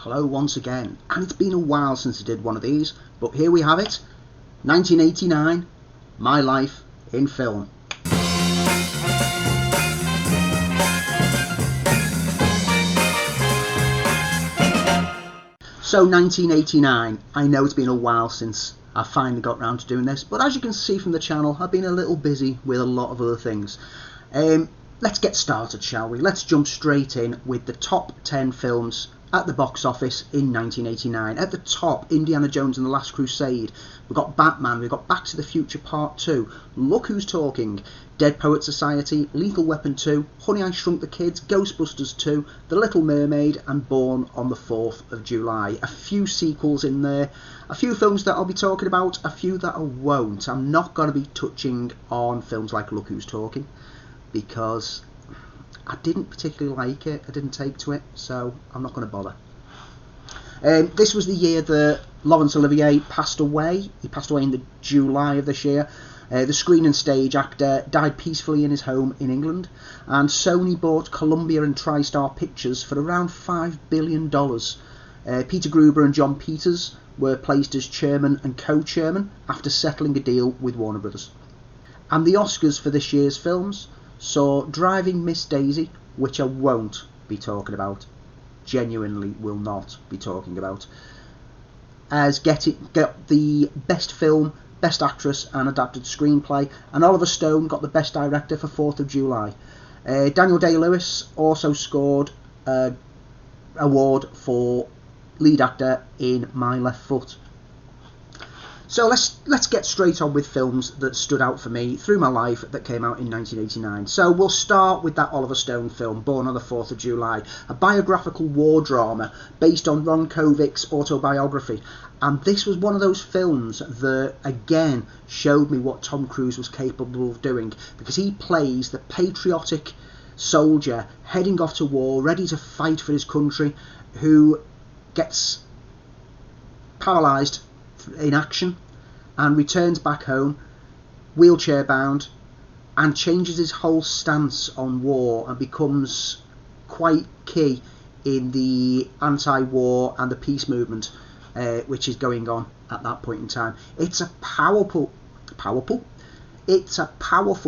Hello once again, and it's been a while since I did one of these, but here we have it, 1989, My Life in Film. So 1989, I know it's been a while since I finally got round to doing this, but as you can see from the channel, I've been a little busy with a lot of other things. Let's get started, shall we? Let's jump straight in with the top 10 films at the box office in 1989. At the top, Indiana Jones and the Last Crusade. We've got Batman, we've got Back to the Future Part 2, Look Who's Talking, Deadpool Society, Lethal Weapon 2, Honey, I Shrunk the Kids, Ghostbusters 2, The Little Mermaid, and Born on the 4th of July. A few sequels in there, a few films that I'll be talking about, a few that I won't. I'm not going to be touching on films like Look Who's Talking, because I didn't particularly like it, I didn't take to it, so I'm not going to bother. This was the year that Laurence Olivier passed away. He passed away in the July of this year. The screen and stage actor died peacefully in his home in England, and Sony bought Columbia and TriStar Pictures for around $5 billion. Peter Gruber and John Peters were placed as chairman and co-chairman after settling a deal with Warner Brothers. And the Oscars for this year's films saw Driving Miss Daisy, which I won't be talking about, genuinely will not be talking about, as got the Best Film, Best Actress and Adapted Screenplay, and Oliver Stone got the Best Director for 4th of July. Daniel Day-Lewis also scored an award for lead actor in My Left Foot. So let's get straight on with films that stood out for me through my life that came out in 1989. So we'll start with that Oliver Stone film, Born on the 4th of July, a biographical war drama based on Ron Kovic's autobiography. And this was one of those films that, again, showed me what Tom Cruise was capable of doing, because he plays the patriotic soldier heading off to war, ready to fight for his country, who gets paralysed in action and returns back home wheelchair bound and changes his whole stance on war and becomes quite key in the anti-war and the peace movement which is going on at that point in time. It's a powerful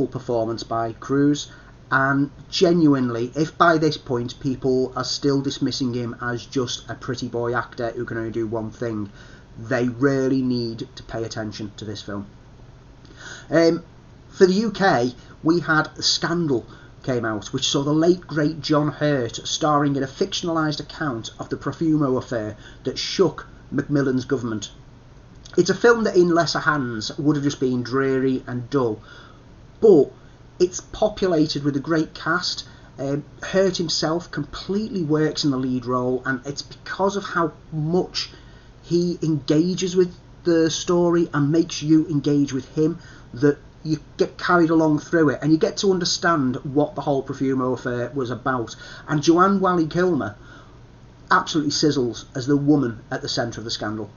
performance by Cruise, and genuinely, if by this point people are still dismissing him as just a pretty boy actor who can only do one thing, they really need to pay attention to this film. For the UK, we had Scandal came out, which saw the late great John Hurt starring in a fictionalised account of the Profumo affair that shook Macmillan's government. It's a film that in lesser hands would have just been dreary and dull, but it's populated with a great cast. Hurt himself completely works in the lead role, and it's because of how much he engages with the story and makes you engage with him that you get carried along through it, and you get to understand what the whole Profumo affair was about. And Joanne Whalley-Kilmer absolutely sizzles as the woman at the centre of the scandal.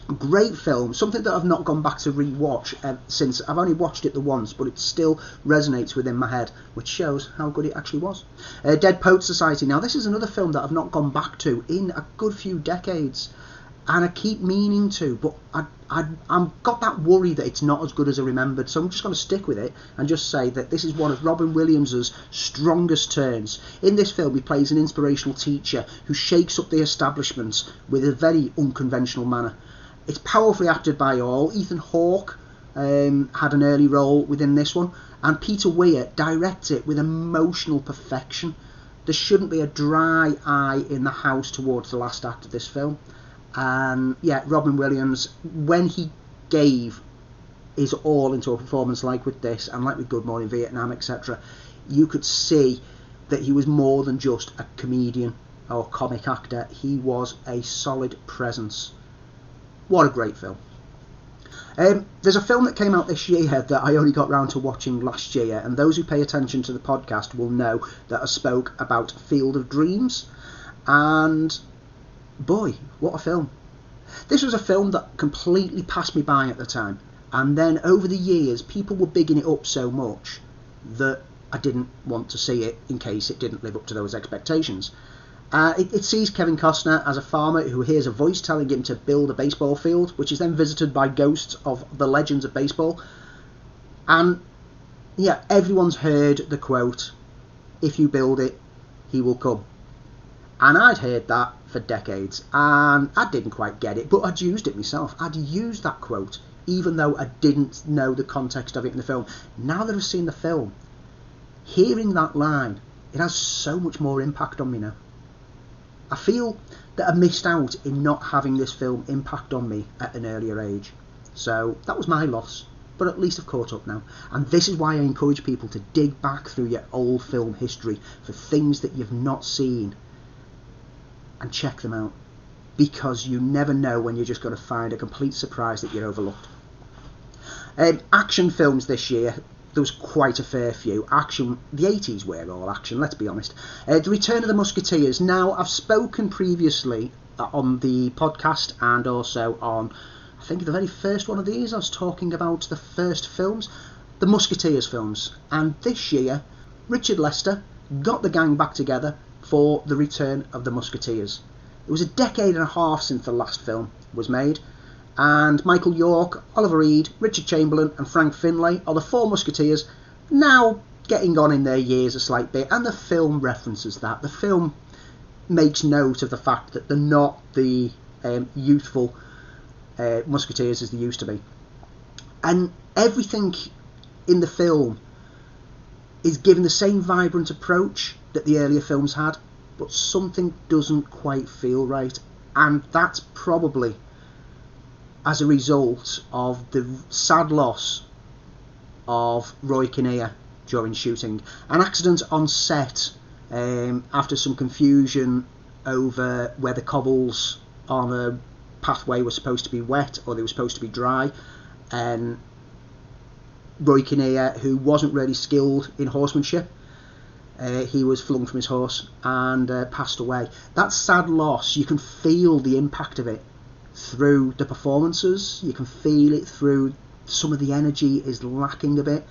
Great film, something that I've not gone back to re-watch since. I've only watched it the once, but it still resonates within my head, which shows how good it actually was. Deadpool Society. Now, this is another film that I've not gone back to in a good few decades, and I keep meaning to, but I've got that worry that it's not as good as I remembered, so I'm just going to stick with it and just say that this is one of Robin Williams' strongest turns. In this film, he plays an inspirational teacher who shakes up the establishment with a very unconventional manner. It's powerfully acted by all. Ethan Hawke had an early role within this one, and Peter Weir directs it with emotional perfection. There shouldn't be a dry eye in the house towards the last act of this film. And yeah, Robin Williams, when he gave his all into a performance like with this, and like with Good Morning Vietnam, etc., you could see that he was more than just a comedian or comic actor. He was a solid presence. What a great film. There's a film that came out this year that I only got round to watching last year, and those who pay attention to the podcast will know that I spoke about Field of Dreams, and boy, what a film. This was a film that completely passed me by at the time, and then over the years people were bigging it up so much that I didn't want to see it in case it didn't live up to those expectations. It sees Kevin Costner as a farmer who hears a voice telling him to build a baseball field, which is then visited by ghosts of the legends of baseball. And yeah, everyone's heard the quote, "If you build it, he will come." And I'd heard that for decades, and I didn't quite get it, but I'd used it myself. I'd used that quote, even though I didn't know the context of it in the film. Now that I've seen the film, hearing that line, it has so much more impact on me now. I feel that I missed out in not having this film impact on me at an earlier age. So that was my loss, but at least I've caught up now. And this is why I encourage people to dig back through your old film history for things that you've not seen and check them out. Because you never know when you're just going to find a complete surprise that you're overlooked. Action films this year. There was quite a fair few. Action, the 80s were all action, let's be honest. The Return of the Musketeers. Now, I've spoken previously on the podcast and also on, I think the very first one of these, I was talking about the first films, the Musketeers films. And this year, Richard Lester got the gang back together for the Return of the Musketeers. It was a decade and a half since the last film was made. And Michael York, Oliver Reed, Richard Chamberlain and Frank Finlay are the four Musketeers, now getting on in their years a slight bit, and the film references that. The film makes note of the fact that they're not the youthful Musketeers as they used to be. And everything in the film is given the same vibrant approach that the earlier films had, but something doesn't quite feel right, and that's probably as a result of the sad loss of Roy Kinnear during shooting. An accident on set after some confusion over where the cobbles on a pathway were supposed to be wet or they were supposed to be dry, and Roy Kinnear, who wasn't really skilled in horsemanship, he was flung from his horse and passed away. That sad loss, you can feel the impact of it through the performances, you can feel it through some of the energy is lacking a bit,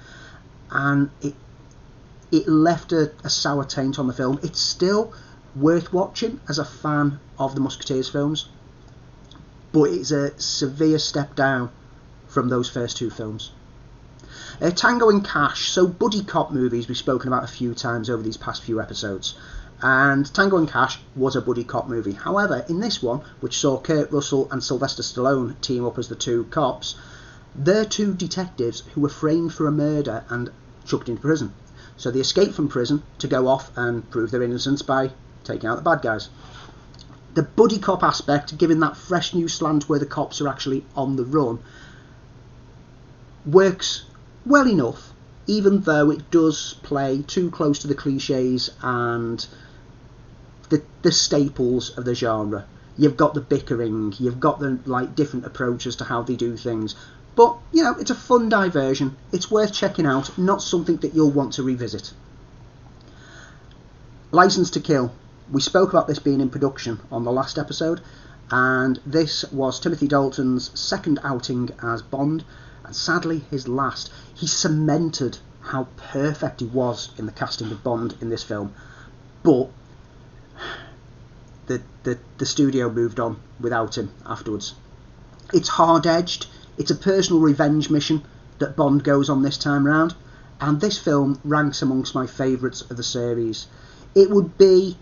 and it left a sour taint on the film. It's still worth watching as a fan of the Musketeers films, but it's a severe step down from those first two films. Tango and Cash, so buddy cop movies we've spoken about a few times over these past few episodes. And Tango and Cash was a buddy cop movie. However, in this one, which saw Kurt Russell and Sylvester Stallone team up as the two cops, they're two detectives who were framed for a murder and chucked into prison. So they escape from prison to go off and prove their innocence by taking out the bad guys. The buddy cop aspect, giving that fresh new slant where the cops are actually on the run, works well enough, even though it does play too close to the cliches and the staples of the genre. You've got the bickering, you've got the different approaches to how they do things, but it's a fun diversion. It's worth checking out, not something that you'll want to revisit. License to Kill. We spoke about this being in production on the last episode, and this was Timothy Dalton's second outing as Bond, and sadly his last. He cemented how perfect he was in the casting of Bond in this film, but the studio moved on without him afterwards. It's hard-edged, it's a personal revenge mission that Bond goes on this time round, and this film ranks amongst my favourites of the series. It'll be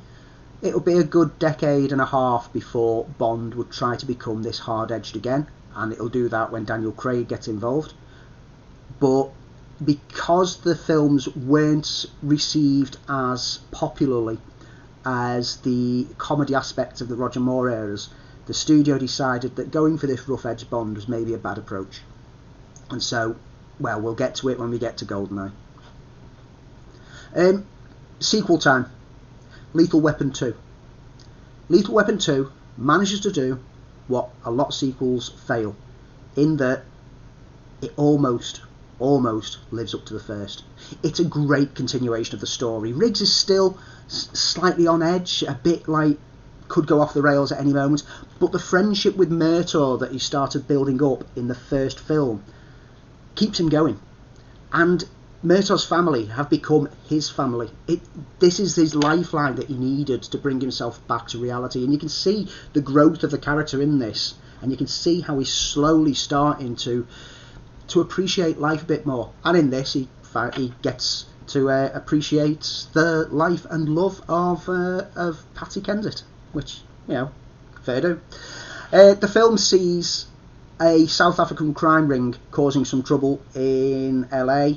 a good decade and a half before Bond would try to become this hard-edged again, and it'll do that when Daniel Craig gets involved. But because the films weren't received as popularly as the comedy aspects of the Roger Moore eras, the studio decided that going for this rough-edged Bond was maybe a bad approach. And so, well, we'll get to it when we get to GoldenEye. Sequel time. Lethal Weapon 2. Lethal Weapon 2 manages to do what a lot of sequels fail, in that it almost lives up to the first. It's a great continuation of the story. Riggs is still slightly on edge, a bit could go off the rails at any moment, but the friendship with Murtaugh that he started building up in the first film keeps him going. And Murtaugh's family have become his family. This is his lifeline that he needed to bring himself back to reality. And you can see the growth of the character in this. And you can see how he's slowly starting to appreciate life a bit more. And in this, he gets to appreciate the life and love of Patty Kensit, which, fair do. The film sees a South African crime ring causing some trouble in LA.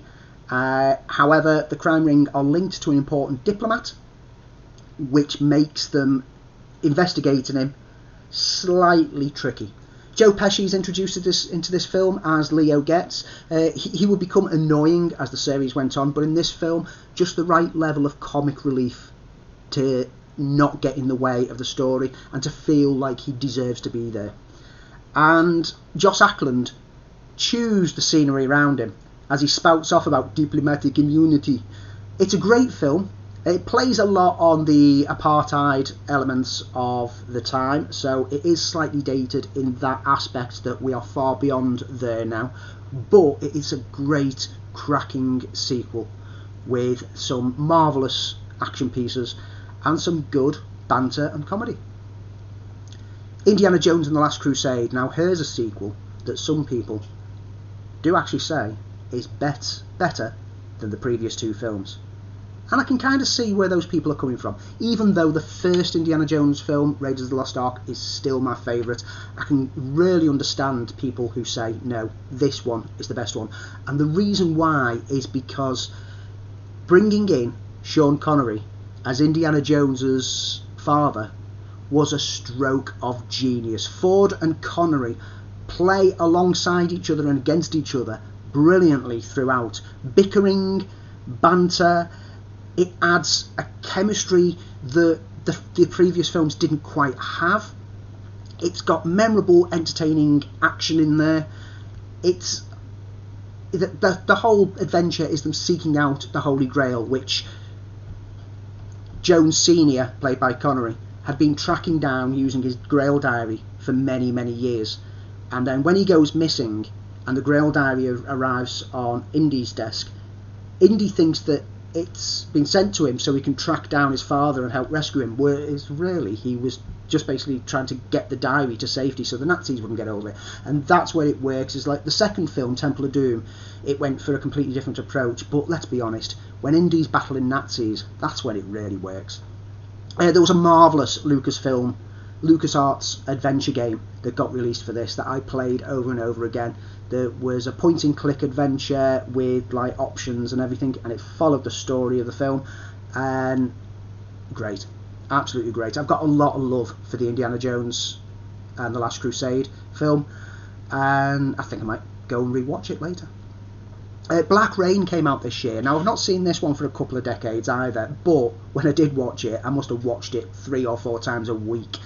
However, the crime ring are linked to an important diplomat, which makes them investigating him slightly tricky. Joe Pesci is introduced into this film as Leo Getz. He would become annoying as the series went on, but in this film, just the right level of comic relief to not get in the way of the story and to feel like he deserves to be there. And Joss Ackland chews the scenery around him as he spouts off about diplomatic immunity. It's a great film. It plays a lot on the apartheid elements of the time, so it is slightly dated in that aspect that we are far beyond there now. But it is a great, cracking sequel with some marvellous action pieces and some good banter and comedy. Indiana Jones and the Last Crusade. Now here's a sequel that some people do actually say is better than the previous two films. And I can kind of see where those people are coming from. Even though the first Indiana Jones film, Raiders of the Lost Ark, is still my favourite, I can really understand people who say, no, this one is the best one. And the reason why is because bringing in Sean Connery as Indiana Jones's father was a stroke of genius. Ford and Connery play alongside each other and against each other brilliantly throughout. Bickering, banter, it adds a chemistry that the previous films didn't quite have. It's got memorable, entertaining action in there. It's the whole adventure is them seeking out the Holy Grail, which Jones Sr., played by Connery, had been tracking down using his Grail diary for many, many years. And then when he goes missing and the Grail diary arrives on Indy's desk, Indy thinks that it's been sent to him so he can track down his father and help rescue him, whereas really he was just basically trying to get the diary to safety so the Nazis wouldn't get hold of it. And that's where it works. Is like the second film, Temple of Doom, it went for a completely different approach, but let's be honest, when Indy's battling Nazis, that's when it really works. There was a marvellous LucasArts adventure game that got released for this that I played over and over again. There was a point-and-click adventure with like options and everything, and it followed the story of the film, and great, absolutely great. I've got a lot of love for the Indiana Jones and the Last Crusade film, and I think I might go and rewatch it later. Black Rain came out this year. Now, I've not seen this one for a couple of decades either, but when I did watch it, I must have watched it 3 or 4 times a week.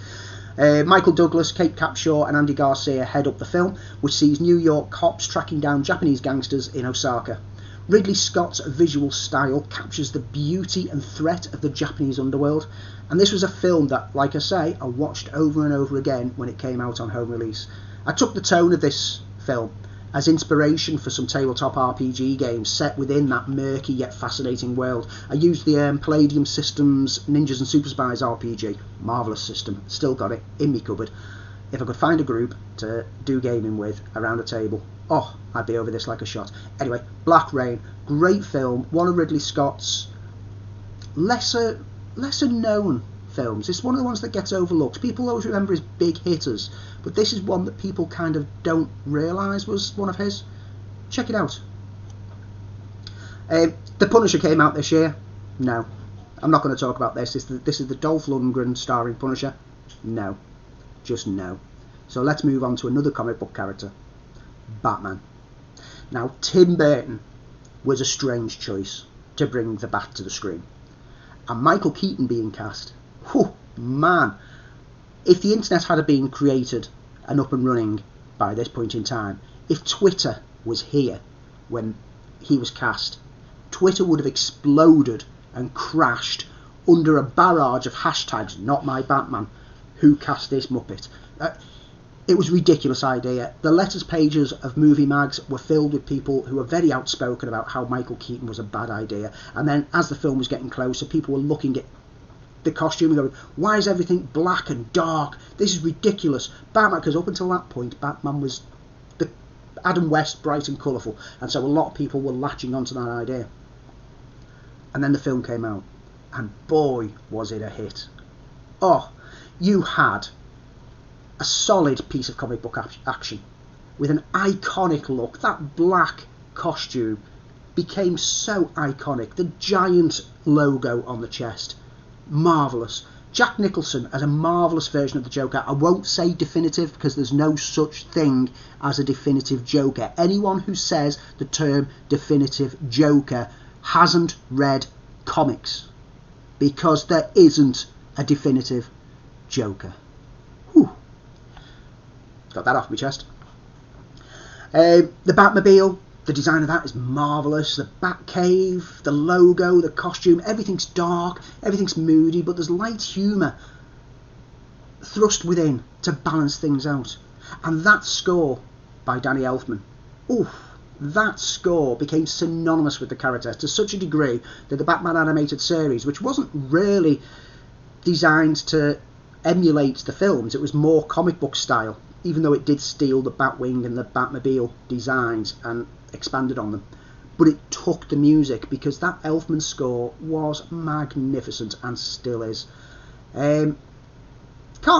Michael Douglas, Kate Capshaw and Andy Garcia head up the film, which sees New York cops tracking down Japanese gangsters in Osaka. Ridley Scott's visual style captures the beauty and threat of the Japanese underworld, and this was a film that, like I say, I watched over and over again when it came out on home release. I took the tone of this film as inspiration for some tabletop RPG games set within that murky yet fascinating world. I used the Palladium Systems Ninjas and Super Spies RPG. Marvellous system, still got it in my cupboard. If I could find a group to do gaming with around a table, I'd be over this like a shot. Anyway, Black Rain, great film, one of Ridley Scott's lesser known films. It's one of the ones that gets overlooked. People always remember his big hitters, but this is one that people kind of don't realise was one of his. Check it out. The Punisher came out this year. No, I'm not going to talk about this. This is the Dolph Lundgren starring Punisher. No, just no. So let's move on to another comic book character, Batman. Now, Tim Burton was a strange choice to bring the Bat to the screen, and Michael Keaton being cast. Whew, man, if the internet had been created and up and running by this point in time, if Twitter was here when he was cast, Twitter would have exploded and crashed under a barrage of hashtags, not my Batman, who cast this Muppet. It was a ridiculous idea. The letters pages of movie mags were filled with people who were very outspoken about how Michael Keaton was a bad idea. And then as the film was getting closer, people were looking at the costume and going, why is everything black and dark? This is ridiculous. Batman, because up until that point, Batman was the Adam West, bright and colourful. And so a lot of people were latching onto that idea. And then the film came out. And boy, was it a hit. Oh, you had a solid piece of comic book action with an iconic look. That black costume became so iconic. The giant logo on the chest, marvellous. Jack Nicholson as a marvellous version of the Joker. I won't say definitive because there's no such thing as a definitive Joker. Anyone who says the term definitive Joker hasn't read comics, because there isn't a definitive Joker. Whew. Got that off my chest. The Batmobile, the design of that is marvellous. The Batcave, the logo, the costume, everything's dark, everything's moody, but there's light humour thrust within to balance things out. And that score by Danny Elfman, that score became synonymous with the character to such a degree that the Batman animated series, which wasn't really designed to emulate the films, it was more comic book style, even though it did steal the Batwing and the Batmobile designs and expanded on them. But it took the music, because that Elfman score was magnificent and still is. Can't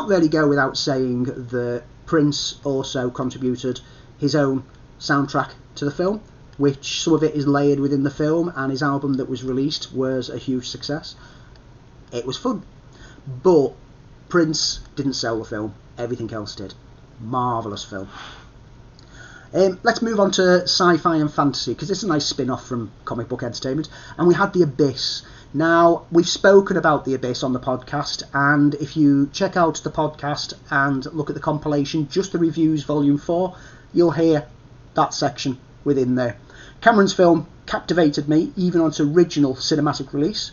really go without saying that Prince also contributed his own soundtrack to the film, which some of it is layered within the film, and his album that was released was a huge success. It was fun, but Prince didn't sell the film, everything else did. Marvellous film. Let's move on to sci-fi and fantasy, because it's a nice spin-off from comic book entertainment. And we had The Abyss. Now, we've spoken about The Abyss on the podcast, and if you check out the podcast and look at the compilation, just the reviews volume 4, you'll hear that section within there. Cameron's film captivated me, even on its original cinematic release,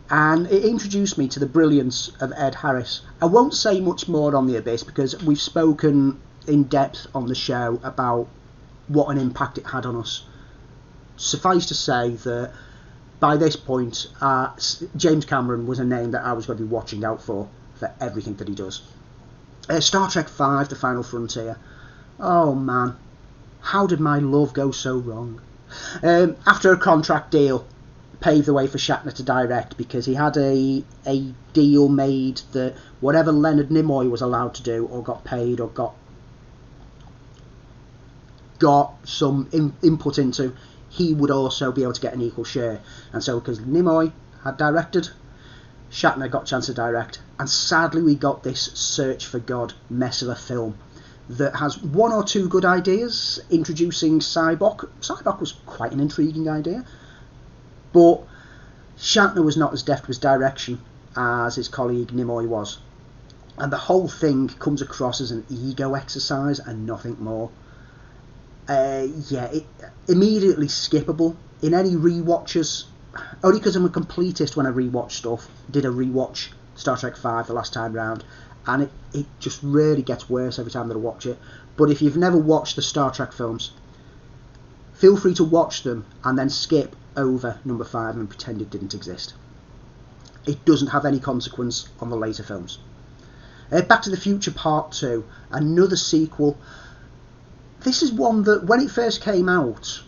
and it introduced me to the brilliance of Ed Harris. I won't say much more on The Abyss, because we've spoken in depth on the show about what an impact it had on us. Suffice to say that by this point, James Cameron was a name that I was going to be watching out for everything that he does. Star Trek V, The Final Frontier. Oh man, how did my love go so wrong? After a contract deal paved the way for Shatner to direct, because he had a deal made that whatever Leonard Nimoy was allowed to do or got paid or got some input into, he would also be able to get an equal share. And so because Nimoy had directed, Shatner got a chance to direct, and sadly we got this Search for God mess of a film that has one or two good ideas, introducing Cyborg. Cyborg was quite an intriguing idea, but Shatner was not as deft with direction as his colleague Nimoy was, and the whole thing comes across as an ego exercise and nothing more. It immediately skippable in any rewatches, only because I'm a completist when I rewatch stuff. Did a rewatch Star Trek V the last time round, and it just really gets worse every time that I watch it. But if you've never watched the Star Trek films, feel free to watch them and then skip over number 5 and pretend it didn't exist. It doesn't have any consequence on the later films. Back to the Future Part 2, another sequel. This is one that, when it first came out,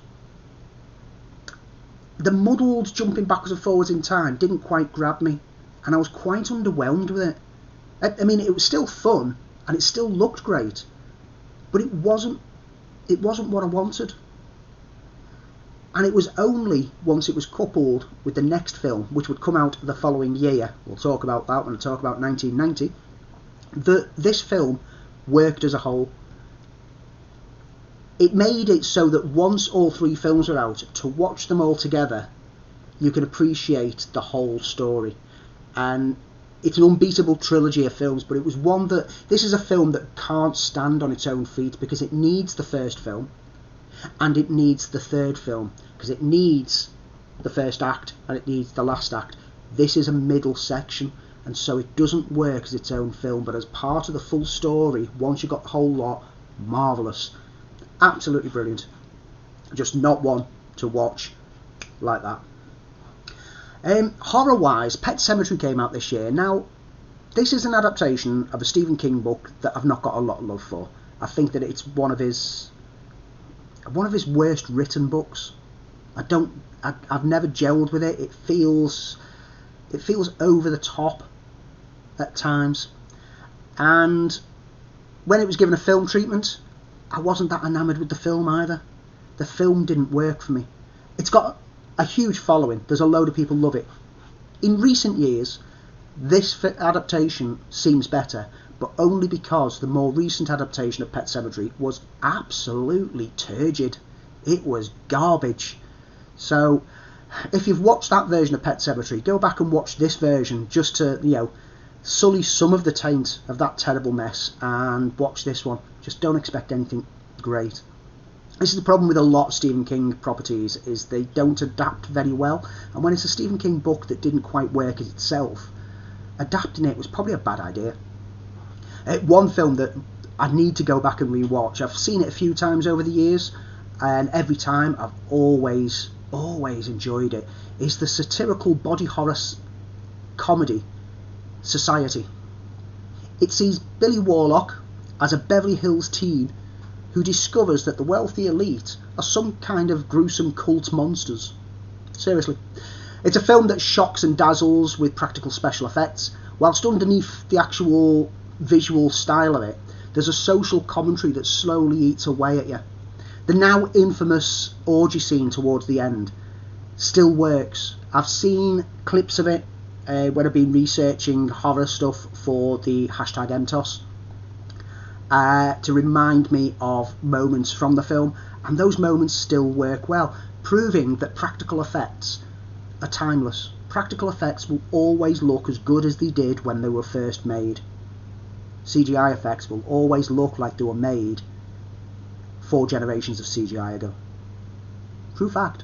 the muddled jumping backwards and forwards in time didn't quite grab me, and I was quite underwhelmed with it. I mean, it was still fun, and it still looked great, but it wasn't what I wanted. And it was only once it was coupled with the next film, which would come out the following year, we'll talk about that when I talk about 1990, that this film worked as a whole. It made it so that once all 3 films are out, to watch them all together, you can appreciate the whole story. And it's an unbeatable trilogy of films, but it was one that, this is a film that can't stand on its own feet, because it needs the first film, and it needs the third film, because it needs the first act and it needs the last act. This is a middle section, and so it doesn't work as its own film, but as part of the full story, once you've got the whole lot, marvellous. Absolutely brilliant. Just not one to watch like that. Horror-wise, Pet Sematary came out this year. Now, this is an adaptation of a Stephen King book that I've not got a lot of love for. I think that it's one of his worst written books. I've never gelled with it. It feels over the top at times, and when it was given a film treatment, I wasn't that enamoured with the film either. The film didn't work for me. It's got a huge following. There's a load of people love it. In recent years, this adaptation seems better, but only because the more recent adaptation of Pet Sematary was absolutely turgid. It was garbage. So if you've watched that version of Pet Sematary, go back and watch this version just to, sully some of the taint of that terrible mess, and watch this one. Just don't expect anything great. This is the problem with a lot of Stephen King properties, is they don't adapt very well, and when it's a Stephen King book that didn't quite work as itself, adapting it was probably a bad idea. One film that I need to go back and rewatch, I've seen it a few times over the years, and every time I've always enjoyed it, is the satirical body horror comedy Society. It sees Billy Warlock as a Beverly Hills teen who discovers that the wealthy elite are some kind of gruesome cult monsters. Seriously. It's a film that shocks and dazzles with practical special effects, whilst underneath the actual visual style of it, there's a social commentary that slowly eats away at you. The now infamous orgy scene towards the end still works. I've seen clips of it when I've been researching horror stuff for the hashtag MTOS to remind me of moments from the film, and those moments still work well, proving that practical effects are timeless. Practical effects will always look as good as they did when they were first made. CGI effects will always look like they were made 4 generations of CGI ago. True fact.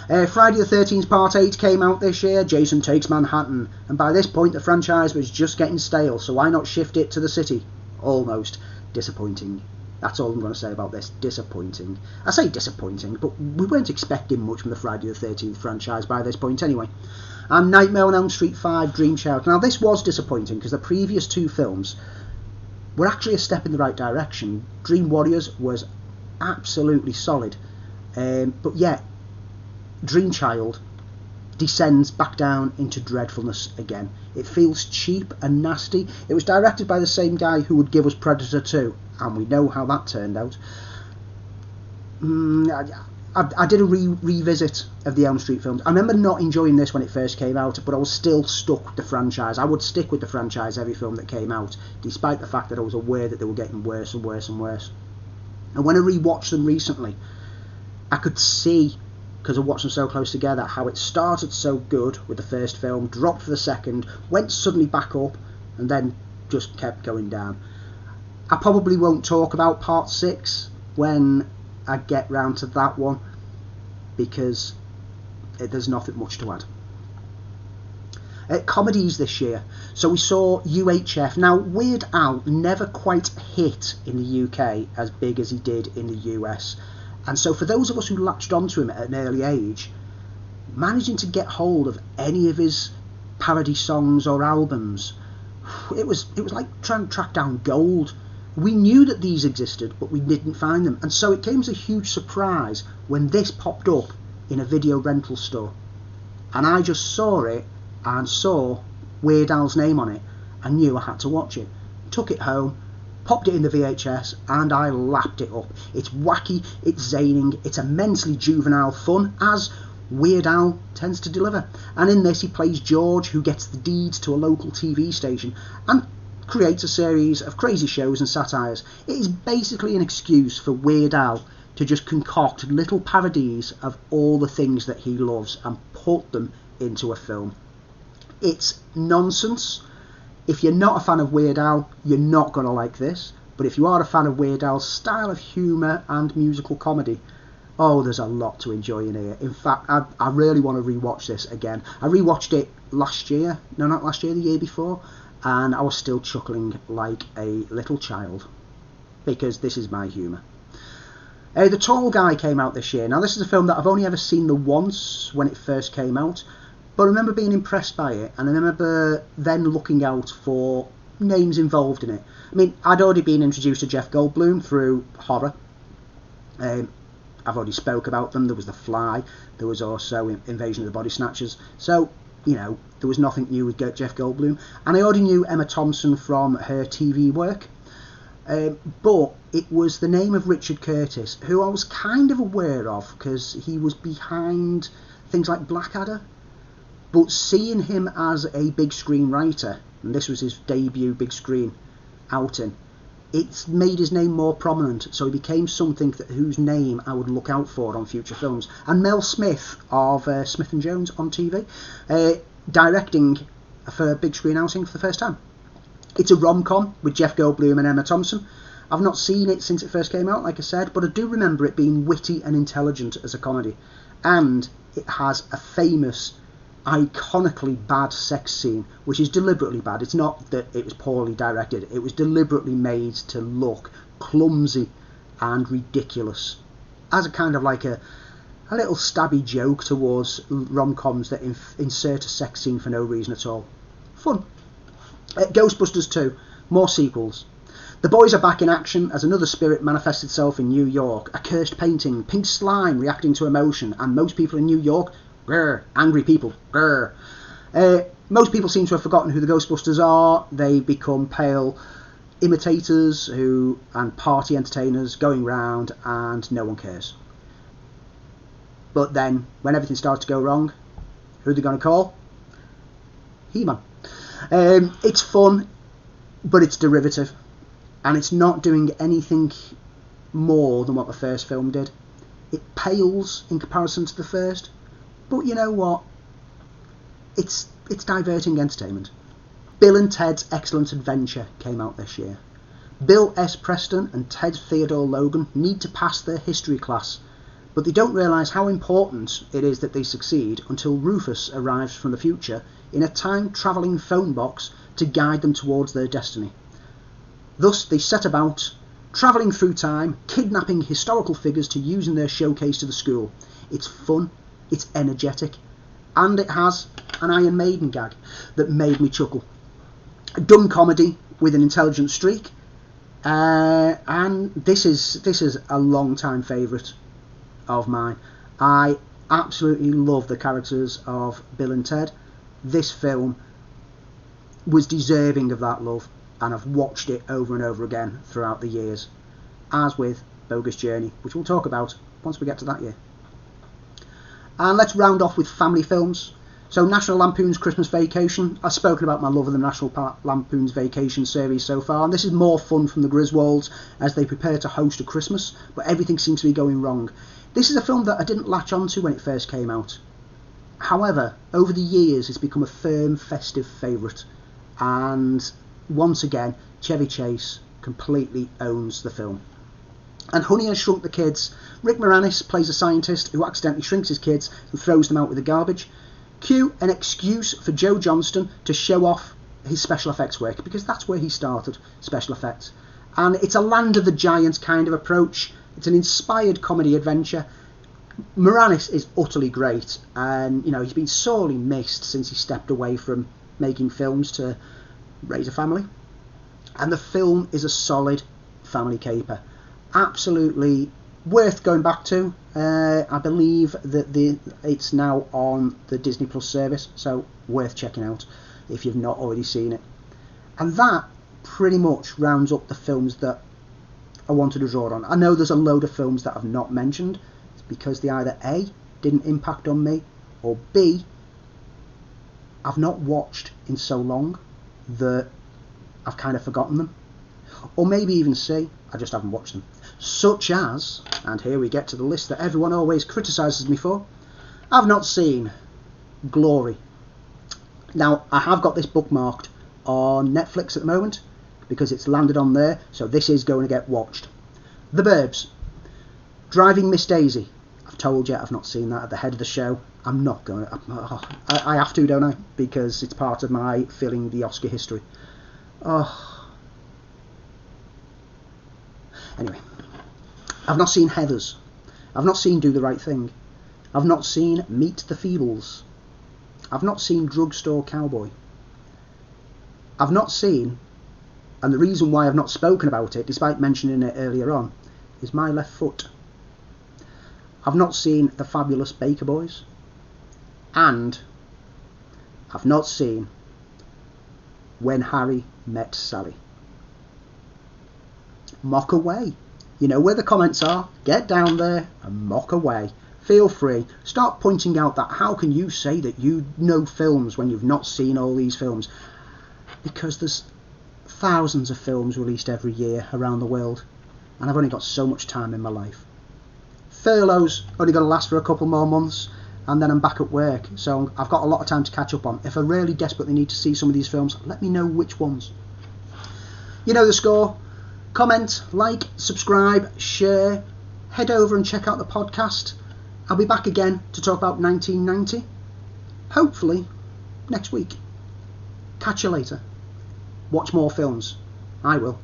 Friday the 13th Part 8 came out this year. Jason Takes Manhattan, and by this point the franchise was just getting stale, so why not shift it to the city? Almost. Disappointing. That's all I'm going to say about this. Disappointing. I say disappointing, but we weren't expecting much from the Friday the 13th franchise by this point anyway. And Nightmare on Elm Street 5 Dream Child. Now this was disappointing because the previous 2 films were actually a step in the right direction. Dream Warriors was absolutely solid, but yet Dream Child descends back down into dreadfulness again. It feels cheap and nasty. It was directed by the same guy who would give us Predator 2, and we know how that turned out. I did a revisit of the Elm Street films. I remember not enjoying this when it first came out, but I was still stuck with the franchise. I would stick with the franchise every film that came out, despite the fact that I was aware that they were getting worse and worse and worse. And when I rewatched them recently, I could see, because I watched them so close together, how it started so good with the first film, dropped for the second, went suddenly back up, and then just kept going down. I probably won't talk about Part 6 when I get round to that one, because there's nothing much to add. Comedies this year. So we saw UHF. Now, Weird Al never quite hit in the UK as big as he did in the US. And so for those of us who latched onto him at an early age, managing to get hold of any of his parody songs or albums, it was like trying to track down gold. We knew that these existed, but we didn't find them. And so it came as a huge surprise when this popped up in a video rental store. And I just saw it and saw Weird Al's name on it and knew I had to watch it. Took it home, popped it in the VHS, and I lapped it up. It's wacky, it's zaning, it's immensely juvenile fun, as Weird Al tends to deliver. And in this he plays George, who gets the deeds to a local TV station and creates a series of crazy shows and satires. It is basically an excuse for Weird Al to just concoct little parodies of all the things that he loves and put them into a film. It's nonsense. If you're not a fan of Weird Al, you're not going to like this. But if you are a fan of Weird Al's style of humour and musical comedy, Oh, there's a lot to enjoy in here. In fact, I really want to rewatch this again. I rewatched it last year. No, not last year, the year before. And I was still chuckling like a little child. Because this is my humour. The Tall Guy came out this year. Now, this is a film that I've only ever seen the once when it first came out. But I remember being impressed by it. And I remember then looking out for names involved in it. I mean, I'd already been introduced to Jeff Goldblum through horror. I've already spoke about them. There was The Fly. There was also Invasion of the Body Snatchers. So, you know, there was nothing new with Jeff Goldblum. And I already knew Emma Thompson from her TV work. But it was the name of Richard Curtis, who I was kind of aware of because he was behind things like Blackadder. But seeing him as a big screen writer, and this was his debut big screen outing, it's made his name more prominent, so he became something whose name I would look out for on future films. And Mel Smith of Smith & Jones on TV, directing for a big screen outing for the first time. It's a rom-com with Jeff Goldblum and Emma Thompson. I've not seen it since it first came out, like I said, but I do remember it being witty and intelligent as a comedy. And it has a famous, iconically bad sex scene, which is deliberately bad. It's not that it was poorly directed, it was deliberately made to look clumsy and ridiculous as a kind of like a little stabby joke towards rom-coms that insert a sex scene for no reason at all. Fun. Ghostbusters 2, more sequels. The boys are back in action as another spirit manifests itself in New York. A cursed painting, pink slime reacting to emotion, and most people in New York, grr, angry people, grr. Most people seem to have forgotten who the Ghostbusters are. They become pale imitators and party entertainers going round, and no one cares. But then, when everything starts to go wrong, who are they going to call? He-Man. It's fun, but it's derivative, and it's not doing anything more than what the first film did. It pales in comparison to the first, but you know what? It's diverting entertainment. Bill and Ted's Excellent Adventure came out this year. Bill S. Preston and Ted Theodore Logan need to pass their history class, but they don't realise how important it is that they succeed until Rufus arrives from the future in a time-travelling phone box to guide them towards their destiny. Thus they set about, travelling through time, kidnapping historical figures to use in their showcase to the school. It's fun, it's energetic, and it has an Iron Maiden gag that made me chuckle. A dumb comedy with an intelligent streak, and this is a long-time favourite of mine. I absolutely love the characters of Bill and Ted. This film was deserving of that love, and I've watched it over and over again throughout the years, as with Bogus Journey, which we'll talk about once we get to that year. And let's round off with family films. So National Lampoon's Christmas Vacation. I've spoken about my love of the National Lampoon's Vacation series so far, and this is more fun from the Griswolds as they prepare to host a Christmas, but everything seems to be going wrong. This is a film that I didn't latch onto when it first came out. However, over the years it's become a firm festive favourite, and once again Chevy Chase completely owns the film. And Honey, I Shrunk the Kids. Rick Moranis plays a scientist who accidentally shrinks his kids and throws them out with the garbage. Cue an excuse for Joe Johnston to show off his special effects work, because that's where he started, special effects. And it's a Land of the Giants kind of approach. It's an inspired comedy adventure. Moranis is utterly great, and you know, he's been sorely missed since he stepped away from making films to raise a family. And the film is a solid family caper. Absolutely worth going back to. I believe that it's now on the Disney Plus service, so worth checking out if you've not already seen it. And that pretty much rounds up the films that I wanted to draw on. I know there's a load of films that I've not mentioned. It's because they either A, didn't impact on me, or B, I've not watched in so long that I've kind of forgotten them. Or maybe even C, I just haven't watched them. Such as, and here we get to the list that everyone always criticises me for, I've not seen Glory. Now, I have got this bookmarked on Netflix at the moment because it's landed on there, so this is going to get watched. The Burbs, Driving Miss Daisy, I've told you I've not seen that at the head of the show. I'm not going to. I have to, don't I? Because it's part of my filling the Oscar history. Oh. Anyway, I've not seen Heathers. I've not seen Do the Right Thing. I've not seen Meet the Feebles. I've not seen Drugstore Cowboy. I've not seen, and the reason why I've not spoken about it, despite mentioning it earlier on, is My Left Foot. I've not seen The Fabulous Baker Boys. And I've not seen When Harry Met Sally. Mock away. You know where the comments are. Get down there and mock away. Feel free. Start pointing out that how can you say that you know films when you've not seen all these films? Because there's thousands of films released every year around the world, and I've only got so much time in my life. Furlough's only going to last for a couple more months, and then I'm back at work, so I've got a lot of time to catch up on. If I really desperately need to see some of these films, let me know which ones. You know the score. Comment, like, subscribe, share. Head over and check out the podcast. I'll be back again to talk about 1990. Hopefully next week. Catch you later. Watch more films. I will.